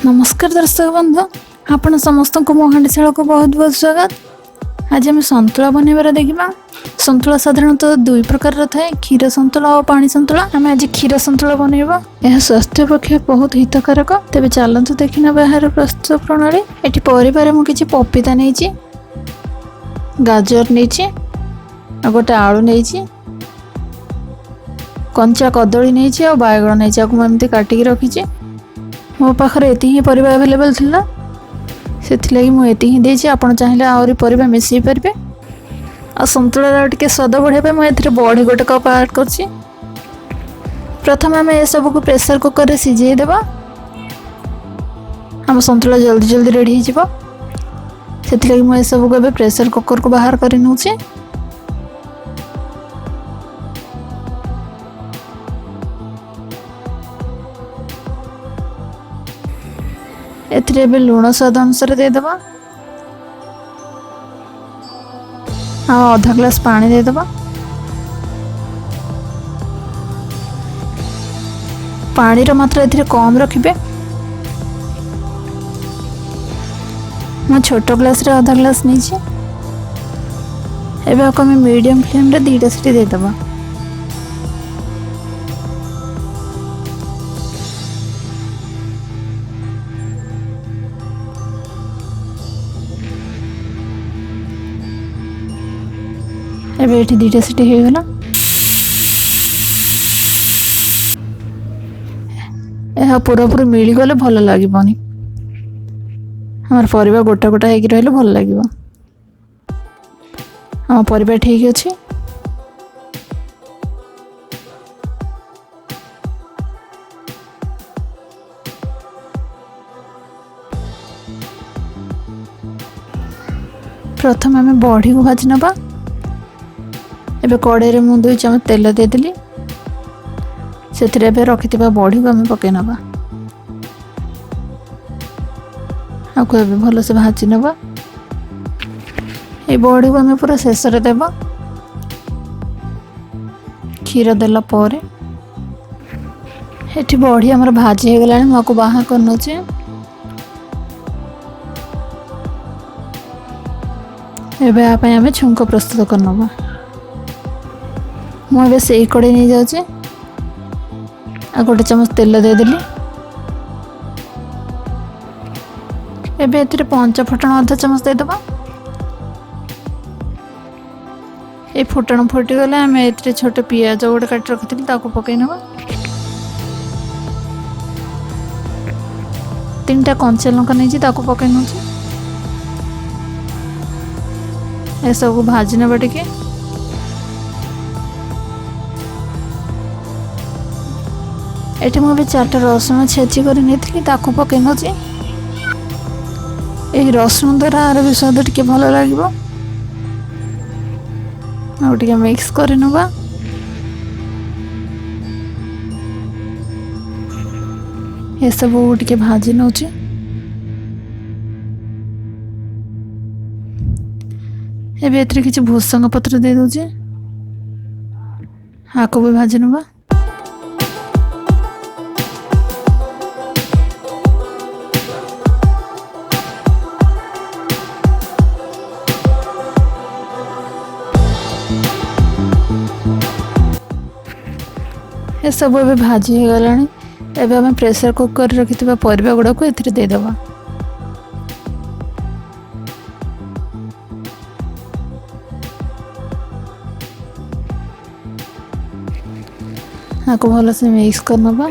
नमस्कार दर्शक बंधु, आपण समस्त को मो हांडीशाला को बहुत बहुत स्वागत। आज आम संतुला बनइबार देखा। संतुला साधारणतः दुई प्रकार थाए, क्षीर संतुला और पानी संतुला। आम आज क्षीर संतुला बनइबा। यह स्वास्थ्य पक्षे बहुत हितकारक। तेबे चलतु देखिना बाहर प्रस्तुत प्रणाली। एटी परिवार मु किछि पपीता नेछि, गाजर नेछि, आ गोटे आलू नेछि, कंचा कदली नेछि और बायगण नेछि। आकु एमती काटिकी रखिछि। मो पाखरे एति ही परिबा अवेलेबल थिला, सेथिलागि मु एति ही देछि। आपण चाहिले आउरी परिबा मिसि परिबे। आ संतुला टिके स्वाद बढ़े पे मु एथिरे बड़ी गोटे कप ऐड करछि। प्रथम आमे ए सब को प्रेशर कुकर रे सिझेई देबा। हम संतुला जल्दी जल्दी रेडी हो जिवो। सेथिलागि मु ए सब को बे प्रेशर कुकर को बाहर करि नउछि। एथिरे बे लूण स्वाद अनुसार दे दबा। आधा ग्लास पानी दे दबा। पानी रो मात्रा एथिरे कम रखिबे। मो छोटो ग्लास रे आधा ग्लास नीचे। एबे आको मीडियम फ्लेम रे 2टा सीटी दे दबा। एबे एठी 2टा सीटी हो गला। यह पूरा पूरा मिली गले भल लागिबनी। हमर परिबा गोटा गोटा हेकि रहले भल लागिबो। हम परिबा ठीक अछि। प्रथम हमें बॉडी को भाजी नबा। एबे कड़े मु 2 चम्मच तेल दे देली। सेथिरे एबे रखिथिबा बॉडी को हम पके नबा। आको एबे भलो से भाजी नबा। ए बॉडी को हम पूरा शेष रे देबा। क्षीर देला परे एठी बॉडी हमर भाजी हे गलानी। मु आको बाहा करनो छे। एबे आ पय हम छुंको प्रस्तुत करनबा। मुझे से कड़े नहीं जाऊे। आ गोटे चम्मच तेल दे देली। एबे एथिरे पंच फुटण आधा चम्मच दे दबा। ए फुटण फुटी गले आम एथिरे छोट पियाज गोटे काट रखिथिली ताको पकई नबा। 3टा कंचा लंका नहीं ताको पकई नउची। ए सब को भाजी नबा टिके। एठी मु भी 4टा रसुन छेची कर नेथली ताको पके नछि। एही रसुन द्वारा आर भी स्वाद टिके भलो लागिबो। आ टिके मिक्स कर नबा। ए सब टिके भाजी नउछि। एबे एथरे किछि भूसंग पत्र दे दोछि। आको भी भाजी नबा। ये सब एबे भाजी हो गलानी। एबे हम प्रेशर कुकर रखिथिबा परिबा गुडा को एथिरे दे देबा। आको भलो से मिक्स करनबा।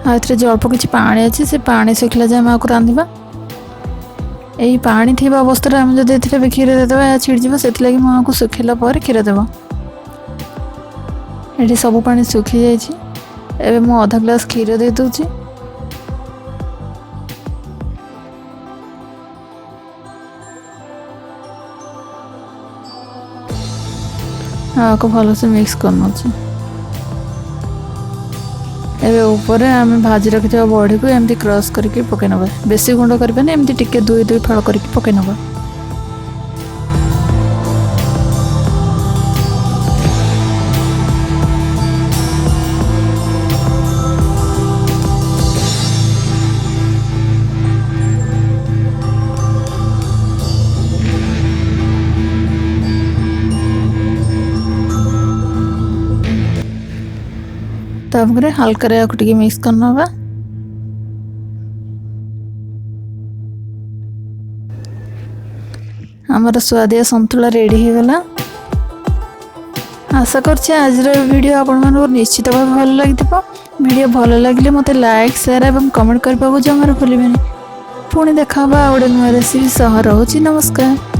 एथिरे जो अल्प किछि पानी अछि से पानी सुखला जाय माको रांधिबा। एही पानी थिबा अवस्था रे हम जदि एथिरे क्षीर दे देबा छिड़ जिबो। सेति लागि माको सुखिला पर क्षीर देबा। एठी सब पानी सुखी जाय छी। एबे मु आधा ग्लास क्षीर दे दोछि। आको भलो से मिक्स करनो छी। एबे ऊपर आम भाजी रखि बड़ी को एमती क्रश करके पकई नबा। बेसी गुंड करबे ना, एमती टिके 2 फाड़ करके पकई नबा। ତାପରେ ହାଲକାରେ ଆକୁ ଟିକେ ମିକ୍ସ କରିନେବା। ଆମର ସୁଆଦିଆ ସନ୍ତୁଳା ରେଡ଼ି ହେଇଗଲା। आशा करछे आज वीडियो आपको निश्चित भाव भल लगी। वीडियो भल लगे मत लाइक शेयर और कमेंट करने को जमार भूलें। पुणी देखा गोटे नुआ रेसिपी सह। रोची नमस्कार।